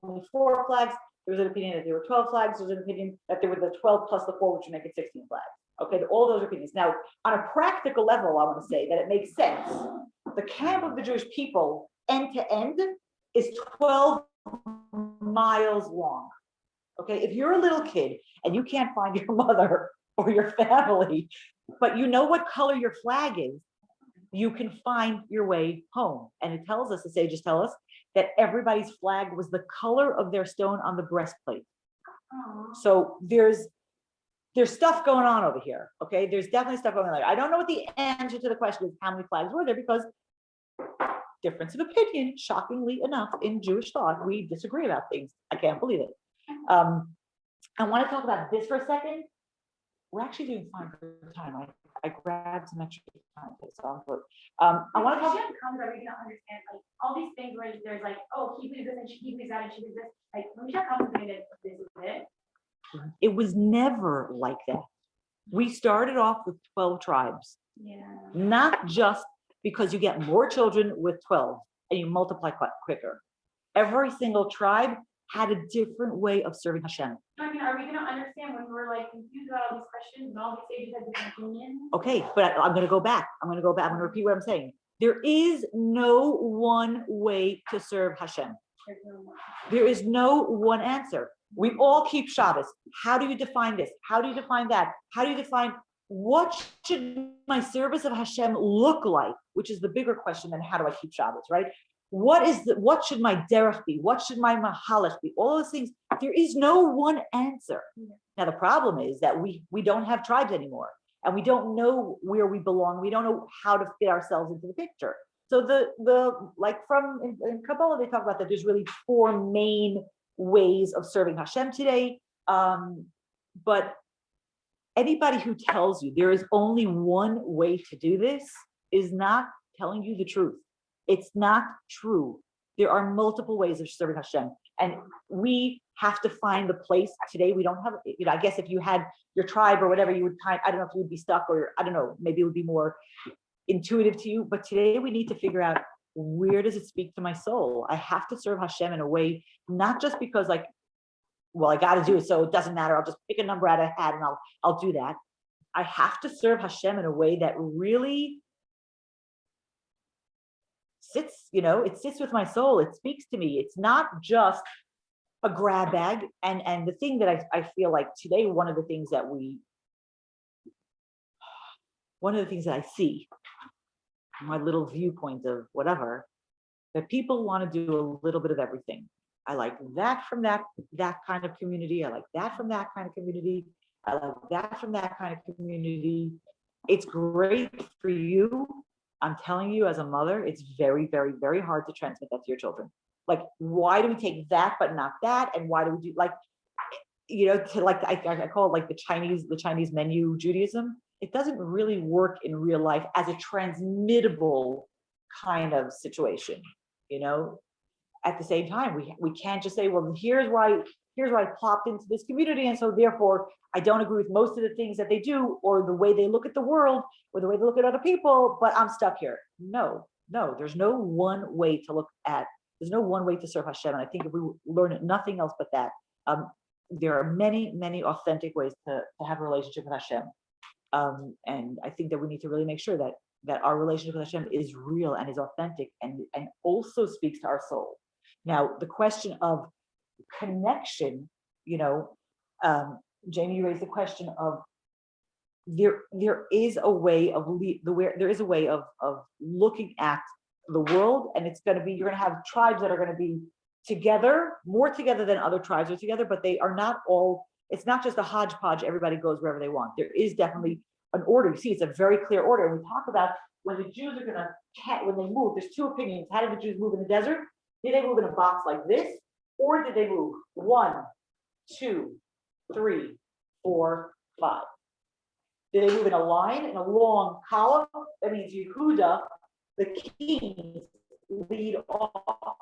only 4 flags. There was an opinion that there were 12 flags. There's an opinion that there were the 12 plus the 4, which would make it 16 flags. Okay, all those opinions. Now, on a practical level, I want to say that it makes sense. The camp of the Jewish people, end to end, is 12 miles long. Okay, if you're a little kid and you can't find your mother or your family, but you know what color your flag is, you can find your way home. And it tells us, the sages tell us, that everybody's flag was the color of their stone on the breastplate. So there's stuff going on over here. Okay, there's definitely stuff going on there. I don't know what the answer to the question is, how many flags were there, because difference of opinion, shockingly enough, in Jewish thought, we disagree about things. I can't believe it. I want to talk about this for a second. We're actually doing fine for time. I grabbed some extra time. So I want to talk. Comes are we gonna understand like all these things where there's like, oh, he believes this and he believes that and she believes this. Like when we comes and this is it. It was never like that. We started off with 12 tribes. Yeah. Not just because you get more children with 12 and you multiply quicker. Every single tribe had a different way of serving Hashem. I mean, are we going to understand when we're like confused about all these questions and all these sages have different opinions? Okay, but I'm going to go back. I'm going to repeat what I'm saying. There is no one way to serve Hashem. There is no one answer. We all keep Shabbos. How do you define this? How do you define that? How do you define what should my service of Hashem look like? Which is the bigger question than how do I keep Shabbos, right? What should my derech be? What should my mahalach be? All those things. There is no one answer. Now the problem is that we don't have tribes anymore, and we don't know where we belong. We don't know how to fit ourselves into the picture. So the like in Kabbalah they talk about that there's really 4 main ways of serving Hashem today. But anybody who tells you there is only one way to do this is not telling you the truth. It's not true. There are multiple ways of serving Hashem, and we have to find the place. Today we don't have, I guess if you had your tribe or whatever, you would I don't know if you would be stuck, or I don't know, maybe it would be more intuitive to you. But today we need to figure out, where does it speak to my soul? I have to serve Hashem in a way, not just because like, well, I got to do it, so it doesn't matter. I'll just pick a number out of a hat and I'll do that. I have to serve Hashem in a way that really sits, it sits with my soul. It speaks to me. It's not just a grab bag. And the thing that I feel like today, one of the things that I see, my little viewpoint of whatever, that people want to do a little bit of everything. I like that from that kind of community. I like that from that kind of community. I like that from that kind of community. It's great for you. I'm telling you, as a mother, it's very, very, very hard to transmit that to your children. Like, why do we take that but not that? And why do we do I call it like the Chinese menu Judaism. It doesn't really work in real life as a transmittable kind of situation. At the same time, we can't just say, well, here's why I plopped into this community, and so therefore I don't agree with most of the things that they do, or the way they look at the world, or the way they look at other people, but I'm stuck here. No, there's no one way to look at, there's no one way to serve Hashem. And I think if we learn nothing else but that, there are many, many authentic ways to have a relationship with Hashem. And I think that we need to really make sure that our relationship with Hashem is real and is authentic and also speaks to our soul. Now, the question of connection, Jamie, you raised the question of there is a way of looking at the world, and it's going to be, you're going to have tribes that are going to be together, more together than other tribes are together, but they are not all. It's not just a hodgepodge. Everybody goes wherever they want. There is definitely an order. You see, it's a very clear order. And we talk about when the Jews are when they move, there's 2 opinions. How did the Jews move in the desert? Did they move in a box like this? Or did they move 1, 2, 3, 4, 5? Did they move in a line, in a long column? That means Yehuda, the kings, lead off.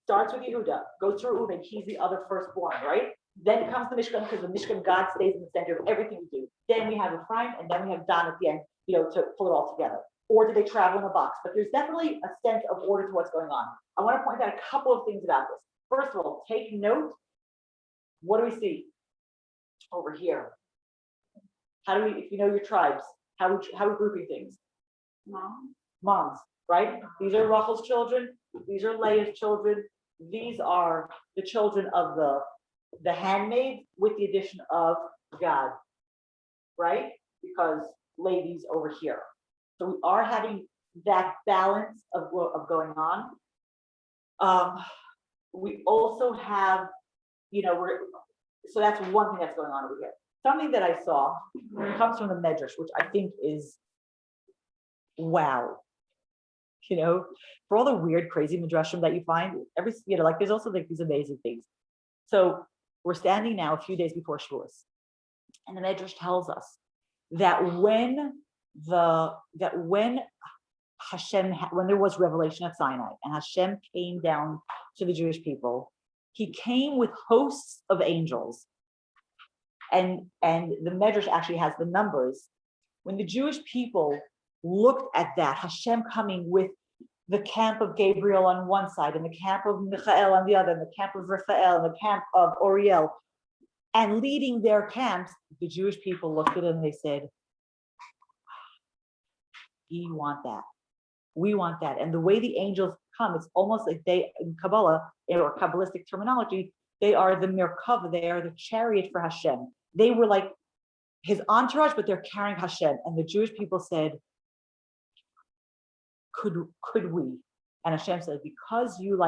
Starts with Yehuda, goes through Reuben, he's the other firstborn, right? Then comes the Mishkan, because the Mishkan, God stays in the center of everything we do. Then we have Ephraim, and then we have Dan at the end, to pull it all together. Or do they travel in a box? But there's definitely a sense of order to what's going on. I want to point out a couple of things about this. First of all, take note. What do we see over here? How do we, if you know your tribes, how are we grouping things? Moms, right? These are Rachel's children. These are Leah's children. These are the children of the handmaid with the addition of God, right? Because ladies over here. So we are having that balance of going on. We also have, so that's one thing that's going on over here. Something that I saw comes from the Medrash, which I think is wow. For all the weird, crazy midrashim that you find, there's also like these amazing things. So we're standing now a few days before Shavuos, and the Medrash tells us that when Hashem, when there was revelation at Sinai, and Hashem came down to the Jewish people, he came with hosts of angels, and the Medrash actually has the numbers. When the Jewish people looked at that, Hashem coming with the camp of Gabriel on one side, and the camp of Michael on the other, and the camp of Raphael, and the camp of Oriel, and leading their camps, the Jewish people looked at it and they said, we want that. We want that. And the way the angels come, it's almost like they, in Kabbalah, or Kabbalistic terminology, they are the Merkava, they are the chariot for Hashem. They were like his entourage, but they're carrying Hashem. And the Jewish people said, could we? And Hashem said, because you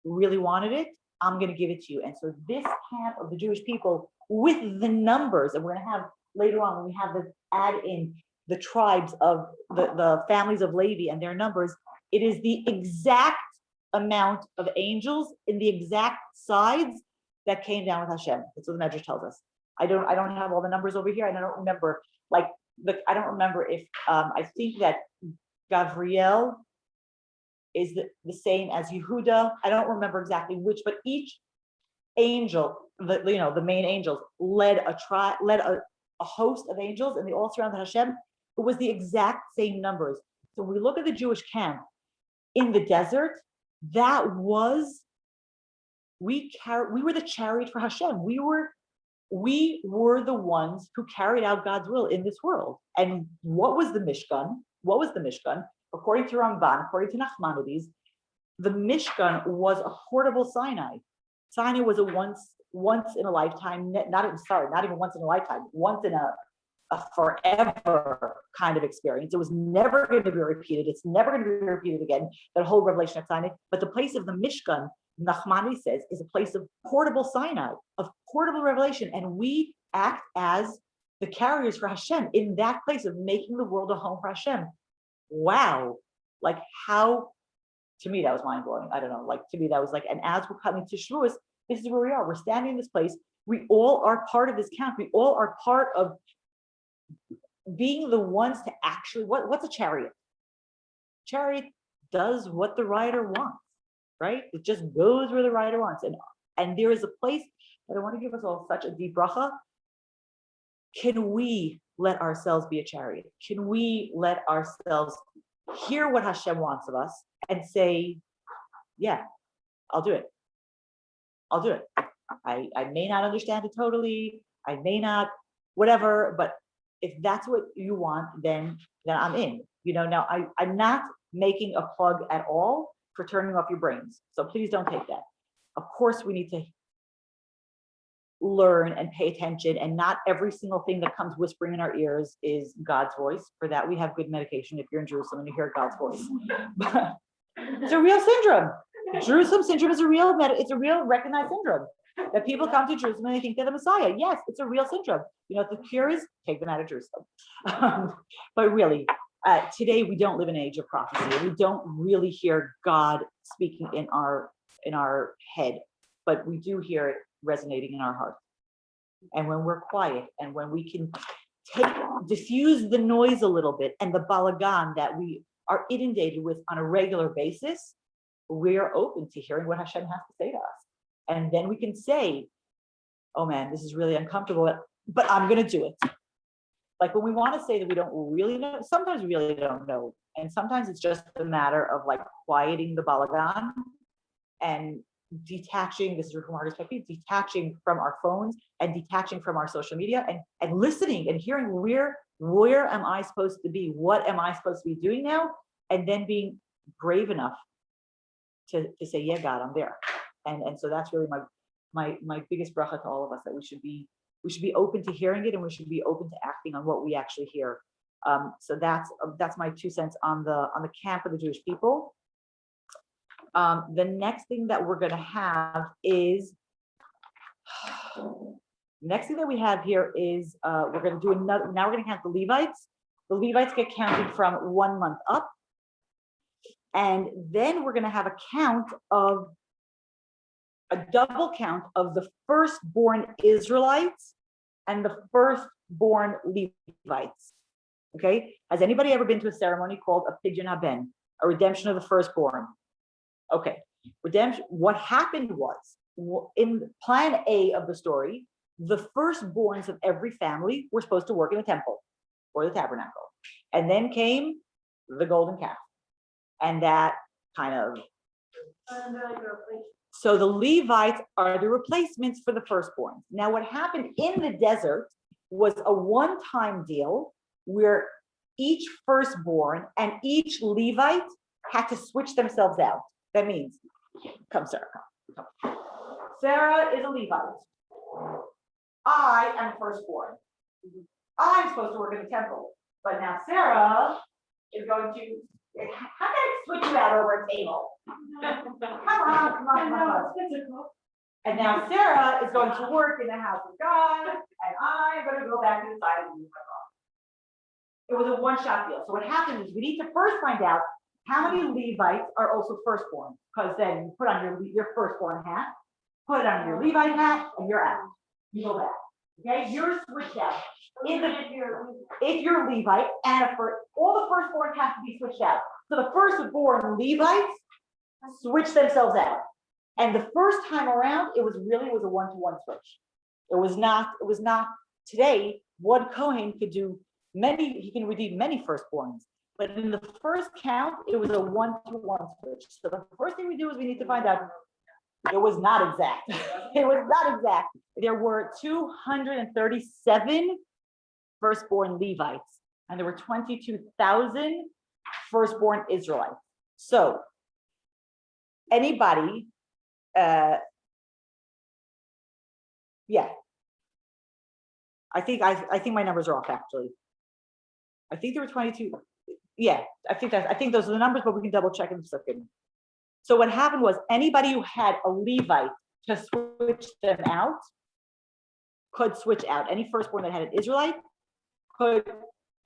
really wanted it, I'm going to give it to you. And so this camp of the Jewish people with the numbers, and we're going to have later on, when we have the add in the tribes of the families of Levi and their numbers, it is the exact amount of angels in the exact sides that came down with Hashem. That's what the Medrash tells us. I don't have all the numbers over here, and I don't remember, I don't remember if, I think that Gavriel is the same as Yehuda. I don't remember exactly which, but each angel, the main angels, led a host of angels, and they all surrounded Hashem. It was the exact same numbers. So when we look at the Jewish camp in the desert, that was, we were the chariot for Hashem. We were the ones who carried out God's will in this world. And what was the Mishkan? What was the Mishkan? According to Ramban, according to Nachmanides, the Mishkan was a portable Sinai. Sinai was a once in a lifetime, not even once in a lifetime, once in a forever kind of experience. It was never going to be repeated. It's never going to be repeated again, that whole revelation of Sinai. But the place of the Mishkan, Nachmanides says, is a place of portable Sinai, of portable revelation. And we act as the carriers for Hashem in that place of making the world a home for Hashem. Wow. How, to me, that was mind blowing. I don't know. To me, that was and as we're coming to Shavuos, this is where we are. We're standing in this place. We all are part of this camp. We all are part of being the ones to actually, what's a chariot? Chariot does what the rider wants, right? It just goes where the rider wants. And there is a place that I want to give us all such a deep bracha. Can we let ourselves be a chariot? Can we let ourselves hear what Hashem wants of us and say, yeah, I'll do it. I'll do it. I may not understand it totally. I may not, whatever, but if that's what you want, then I'm in. Now I'm not making a plug at all for turning off your brains. So please don't take that. Of course, we need to learn and pay attention, and not every single thing that comes whispering in our ears is God's voice. For that, we have good medication if you're in Jerusalem and you hear God's voice. But it's a real syndrome. Jerusalem syndrome is it's a real recognized syndrome. That people come to Jerusalem and they think they're the Messiah. Yes, it's a real syndrome. The cure is take them out of Jerusalem. But really, today we don't live in an age of prophecy. We don't really hear God speaking in our head, but we do hear it resonating in our heart. And when we're quiet, and when we can diffuse the noise a little bit and the balagan that we are inundated with on a regular basis, we're open to hearing what Hashem has to say to us. And then we can say, oh man, this is really uncomfortable, but I'm going to do it. When we want to say that we don't really know, sometimes we really don't know. And sometimes it's just a matter of quieting the balagan and detaching, this is Rivka Marga Gestetner, detaching from our phones and detaching from our social media and listening and hearing where am I supposed to be? What am I supposed to be doing now? And then being brave enough to say, yeah, God, I'm there. And so that's really my biggest bracha to all of us, that we should be open to hearing it, and we should be open to acting on what we actually hear. So that's my 2 cents on the camp of the Jewish people. The next thing that we're going to have is, next thing that we have here is we're going to do another. Now we're going to count the Levites. The Levites get counted from 1 month up, and then we're going to have a double count of the firstborn Israelites and the firstborn Levites. Okay, has anybody ever been to a ceremony called a Pidyon Haben, a redemption of the firstborn? Okay, redemption. What happened was, in plan A of the story, the firstborns of every family were supposed to work in the temple or the tabernacle, and then came the golden calf, and that kind of. So the Levites are the replacements for the firstborn. Now, what happened in the desert was a one-time deal where each firstborn and each Levite had to switch themselves out. That means, come Sarah, come. Sarah is a Levite. I am firstborn. I'm supposed to work in the temple, but now Sarah is going to. How can I switch you out over a table? Come on. And now Sarah is going to work in the house of God, and I'm going to go back inside and use my mom. It was a one-shot deal. So what happened is we need to first find out how many Levites are also firstborn, because then you put on your firstborn hat, put it on your Levite hat, and you're out. You go back. Okay, you're switched out. If you're Levite, and all the firstborn have to be switched out. So the firstborn Levites switch themselves out. And the first time around, it was a 1-to-1 switch. It was not today, one Kohen could do he can redeem many firstborns. But in the first count, it was a 1-to-1 switch. So the first thing we do is we need to find out. It was not exact. It was not exact. There were 237 firstborn Levites, and there were 22,000 firstborn Israelites. So anybody, yeah, I think my numbers are off actually. I think there were 22. Yeah, I think those are the numbers, but we can double check in a second. So what happened was, anybody who had a Levite to switch them out could switch out. Any firstborn that had an Israelite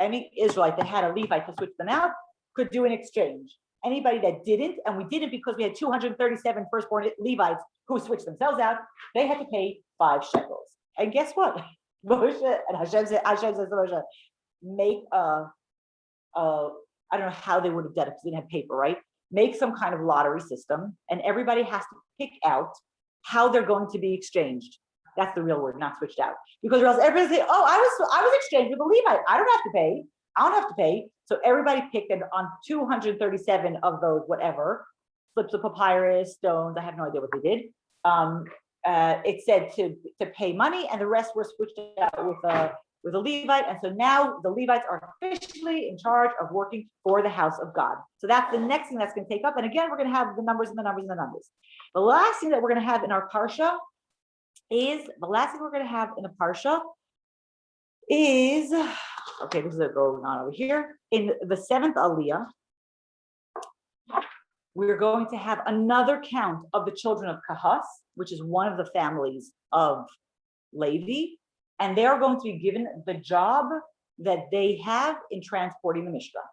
any Israelite that had a Levite to switch them out could do an exchange. Anybody that didn't, and we didn't because we had 237 firstborn Levites who switched themselves out, they had to pay 5 shekels. And guess what? Moshe and Hashem says to Moshe, make I don't know how they would have done it because they didn't have paper, right? Make some kind of lottery system, and everybody has to pick out how they're going to be exchanged. That's the real word, not switched out. Because or else everybody say, oh, I was exchanged with a Levite. I don't have to pay. So everybody picked, and on 237 of those, whatever, slips of papyrus, stones, I have no idea what they did. It said to pay money, and the rest were switched out with a Levite. And so now the Levites are officially in charge of working for the house of God. So that's the next thing that's going to take up. And again, we're going to have the numbers and the numbers and the numbers. The last thing that we're going to have in our Parsha is, okay, this is going on over here. In the 7th Aliyah, we're going to have another count of the children of Kahas, which is one of the families of Levi, and they are going to be given the job that they have in transporting the Mishkan.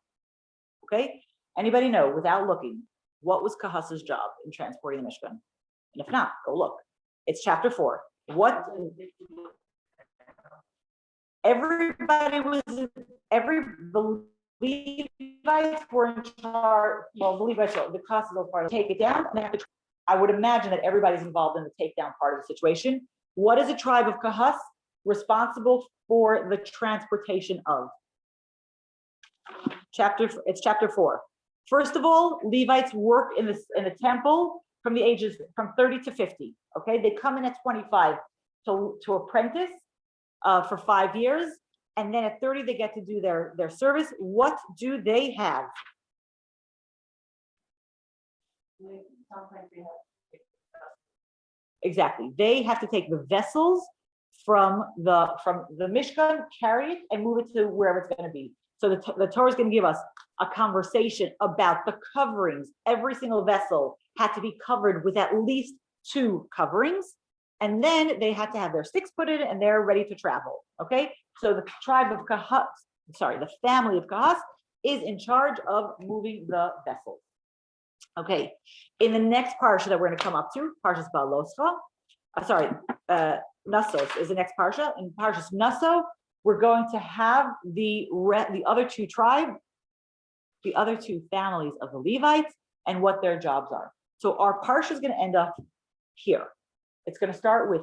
Okay? Anybody know, without looking, what was Kahas's job in transporting the Mishkan? And if not, go look. It's chapter 4. The Levites were in charge. Well, the Levites, the Kahas is part of take it down. And I would imagine that everybody's involved in the takedown part of the situation. What is a tribe of Kahas responsible for the transportation of? It's chapter 4. First of all, Levites work in the temple from the ages from 30 to 50. Okay, they come in at 25 to apprentice for 5 years, and then at 30 they get to do their service. What do they have? Sounds like we have. Exactly. They have to take the vessels from the Mishkan, carry it, and move it to wherever it's going to be. So the Torah is going to give us a conversation about the coverings. Every single vessel had to be covered with at least 2 coverings, and then they had to have their sticks put in, and they're ready to travel. Okay, so the tribe of the family of Kahas is in charge of moving the vessels. Okay, in the next parsha that we're going to come up to, Parshas Baloscha, Nasos is the next parsha. In Parshas Naso, we're going to have the other 2 tribes, the other 2 families of the Levites, and what their jobs are. So our parsha is going to end up here. It's going to start with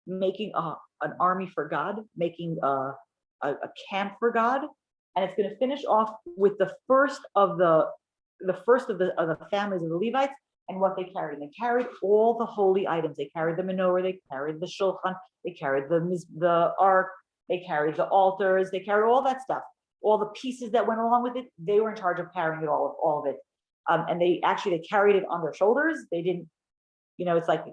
making an army for God, making a camp for God, and it's going to finish off with the first of the families of the Levites and what they carried. They carried all the holy items. They carried the menorah, they carried the shulchan, they carried the ark, they carried the altars, they carried all that stuff. All the pieces that went along with it, they were in charge of carrying it all of it. And they carried it on their shoulders. They didn't, it's like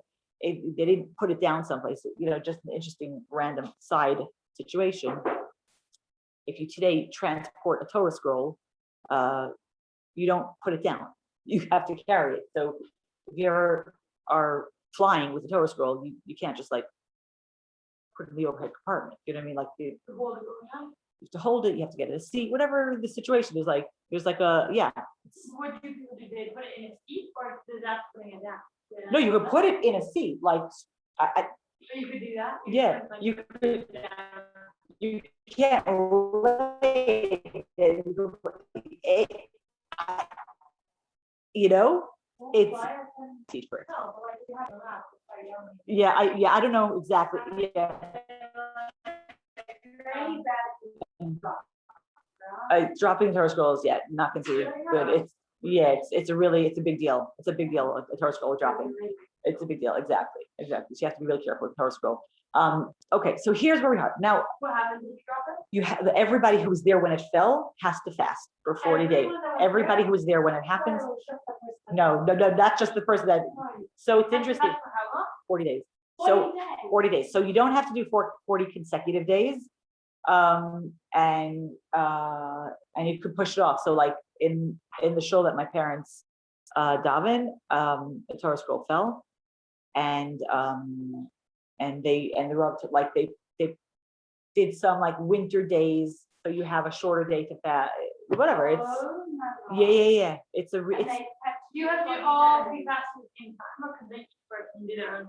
they didn't put it down someplace. Just an interesting random side situation. If you today transport a Torah scroll, you don't put it down. You have to carry it. So if you ever are flying with a Torah scroll, you can't just like put it in the overhead compartment. You know what I mean? Like you have to hold it. You have to get a seat. Whatever the situation, there's like a What do people do? They put it in a seat, or does that putting it down? No, you could put it in a seat. Like So you could do that. Yeah, you could. You can't lay it. It's seat for it. Yeah, I don't know exactly. Yeah. Dropping Torah scrolls, not considered good. It's a big deal. It's a big deal. A Torah scroll dropping. It's a big deal. Exactly. So you have to be really careful with the Torah scroll. Okay, so here's where we are now. What happens if you drop it? You have everybody who was there when it fell has to fast for 40 days. Everybody who was there when it happens. No, not just the person that. So it's interesting. For how long? 40 days. So 40 days. So you don't have to do 40 consecutive days. And you could push it off. So like in the show that my parents daven, the Torah scroll fell, and they were like they did some like winter days, so you have a shorter day to fast. Whatever. It's yeah. It's you have to all be fasting in time, or can they person do their own?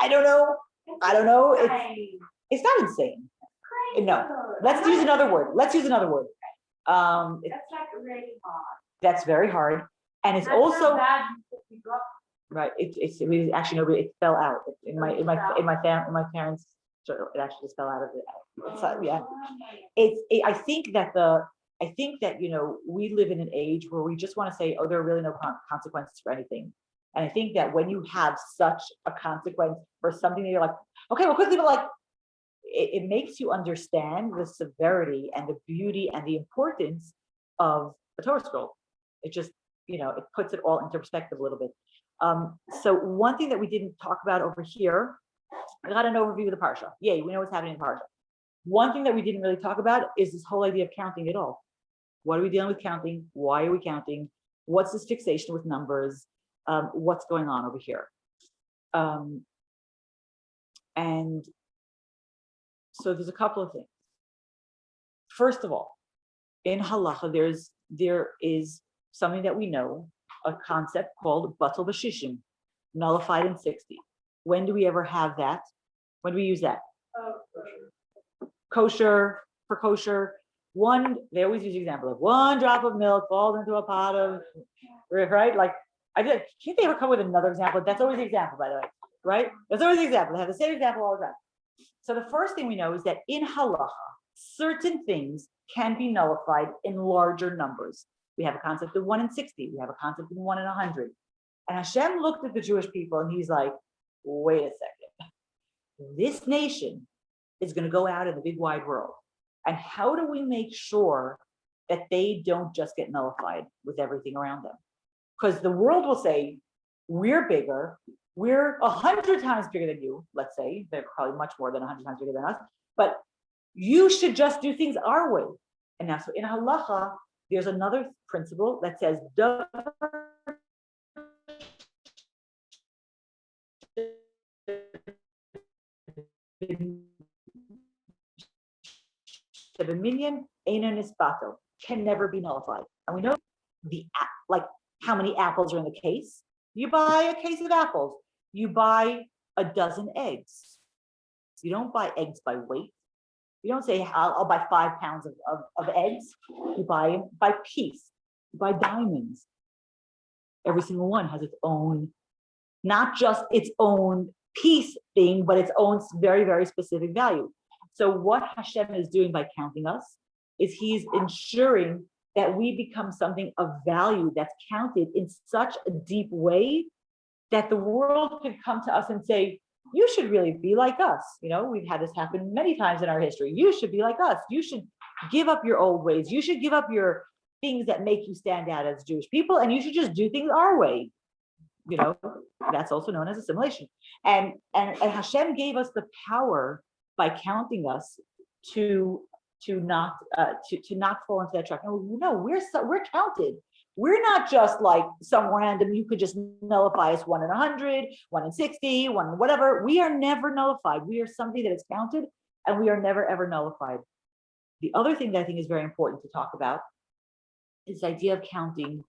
I don't know. It's not insane. No, let's use another word. That's like really hard. That's very hard, and it's That's also not bad. right. We actually know it fell out in my parents. It actually just fell out of it. I think that we live in an age where we just want to say, oh, there are really no consequences for anything. And I think that when you have such a consequence for something that you're like, okay, well, quickly, but like, it makes you understand the severity and the beauty and the importance of the Torah scroll. It just, it puts it all into perspective a little bit. So one thing that we didn't talk about over here, I got an overview of the Parsha. Yay, we know what's happening in Parsha. One thing that we didn't really talk about is this whole idea of counting at all. What are we dealing with counting? Why are we counting? What's this fixation with numbers? What's going on over here? And so there's a couple of things. First of all, in halacha, there is something that we know, a concept called batal b'shishim, nullified in 60. When do we ever have that? When do we use that? Kosher, for kosher. They always use the example of 1 drop of milk falls into a pot of, right? Like, can't they ever come with another example? That's always the example, by the way, right? That's always the example. They have the same example all the time. So the first thing we know is that in halacha, certain things can be nullified in larger numbers. We have a concept of 1 in 60. We have a concept of 1 in 100. And Hashem looked at the Jewish people and he's like, wait a second. This nation is going to go out in the big wide world. And how do we make sure that they don't just get nullified with everything around them? Because the world will say, we're bigger, we're 100 times bigger than you, let's say, they're probably much more than 100 times bigger than us, but you should just do things our way. And now, so in halacha, there's another principle that says, the dominion can never be nullified. And we know like how many apples are in the case. You buy a case of apples, you buy a dozen eggs. You don't buy eggs by weight. You don't say, I'll buy 5 pounds of eggs. You buy them by piece. You buy diamonds. Every single one has its own, not just its own piece thing, but its own very, very specific value. So what Hashem is doing by counting us is he's ensuring that we become something of value that's counted in such a deep way that the world could come to us and say, you should really be like us. You know, we've had this happen many times in our history. You should be like us. You should give up your old ways. You should give up your things that make you stand out as Jewish people, and you should just do things our way. You know, that's also known as assimilation. And Hashem gave us the power by counting us to not fall into that trap. No, we're counted. We're not just like some random, you could just nullify us 1 in 100, 1 in 60, 1 in whatever. We are never nullified. We are something that is counted, and we are never ever nullified. The other thing that I think is very important to talk about is the idea of counting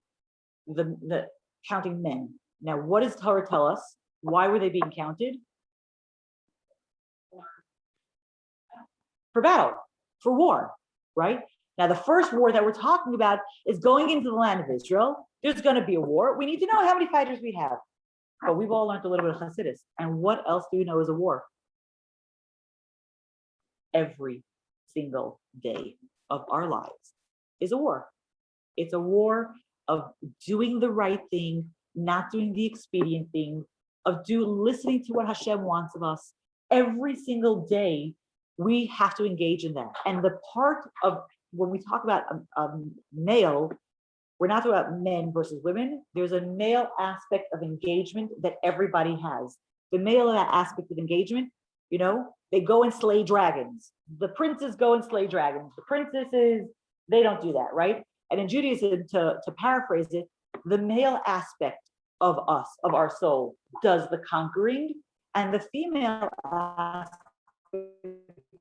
the counting men. Now, what does Torah tell us? Why were they being counted? For battle, for war, right? Now, the first war that we're talking about is going into the land of Israel. There's going to be a war. We need to know how many fighters we have. But we've all learned a little bit of Hasidus. And what else do we know is a war? Every single day of our lives is a war. It's a war of doing the right thing, not doing the expedient thing, of listening to what Hashem wants of us. Every single day, we have to engage in that. And the part of when we talk about male, we're not talking about men versus women. There's a male aspect of engagement that everybody has. The male aspect of engagement, you know, they go and slay dragons. The princes go and slay dragons. The princesses, they don't do that, right? And in Judaism, to paraphrase it, the male aspect of us, of our soul, does the conquering, and the female aspect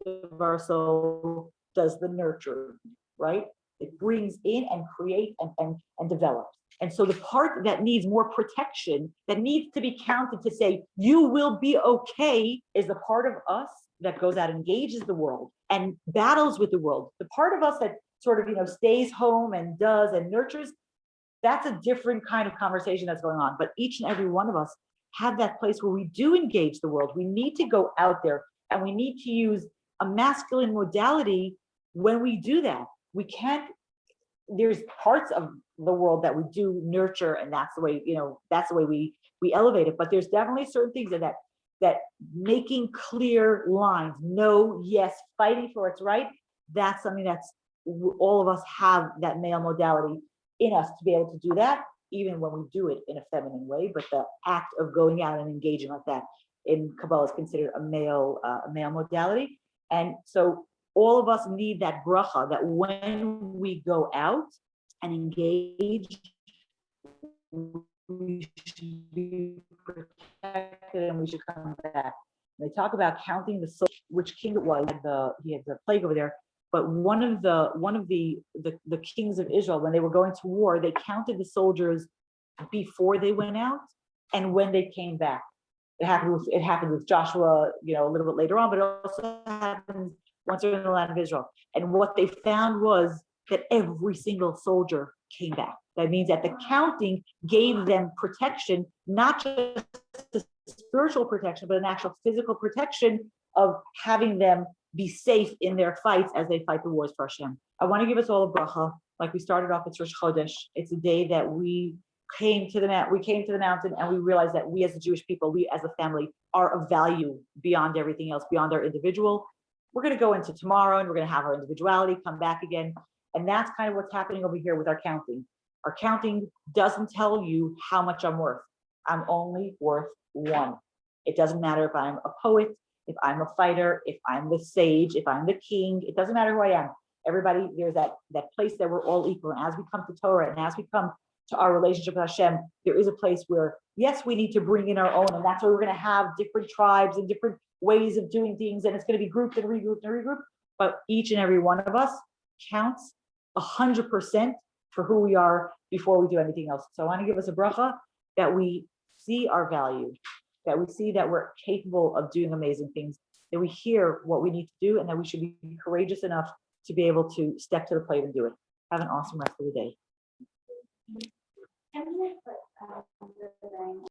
of our soul does the nurturing, right? It brings in and creates and develops. And so the part that needs more protection, that needs to be counted to say, you will be okay, is the part of us that goes out and engages the world and battles with the world. The part of us that sort of, you know, stays home and does and nurtures, that's a different kind of conversation that's going on. But each and every one of us have that place where we do engage the world. We need to go out there and we need to use a masculine modality when we do that. We can't, there's parts of the world that we do nurture, and that's the way, you know, that's the way we elevate it. But there's definitely certain things that making clear lines, no, yes, fighting for what's right, that's something that's, all of us have that male modality in us to be able to do that, even when we do it in a feminine way. But the act of going out and engaging like that in Kabbalah is considered a male modality. And so all of us need that bracha, that when we go out and engage, we should be protected and we should come back. They talk about counting the soul, which king it was. He had the plague over there. But one of the kings of Israel, when they were going to war, they counted the soldiers before they went out and when they came back. It happened with Joshua, you know, a little bit later on, but it also happens once they're in the land of Israel. And what they found was that every single soldier came back. That means that the counting gave them protection, not just the spiritual protection, but an actual physical protection of having them be safe in their fights as they fight the wars for Hashem. I want to give us all a bracha. Like we started off, it's Rosh Chodesh. It's a day that we came to the mountain and we realized that we as the Jewish people, we as a family are of value beyond everything else, beyond our individual. We're going to go into tomorrow and we're going to have our individuality come back again. And that's kind of what's happening over here with our counting. Our counting doesn't tell you how much I'm worth. I'm only worth one. It doesn't matter if I'm a poet, if I'm a fighter, if I'm the sage, if I'm the king, it doesn't matter who I am. Everybody, there's that place that we're all equal. And as we come to Torah and as we come to our relationship with Hashem, there is a place where, yes, we need to bring in our own, and that's why we're going to have different tribes and different ways of doing things, and it's going to be grouped and regrouped and regrouped. But each and every one of us counts 100% for who we are before we do anything else. So I want to give us a bracha that we see our value, that we see that we're capable of doing amazing things, that we hear what we need to do, and that we should be courageous enough to be able to step to the plate and do it. Have an awesome rest of the day.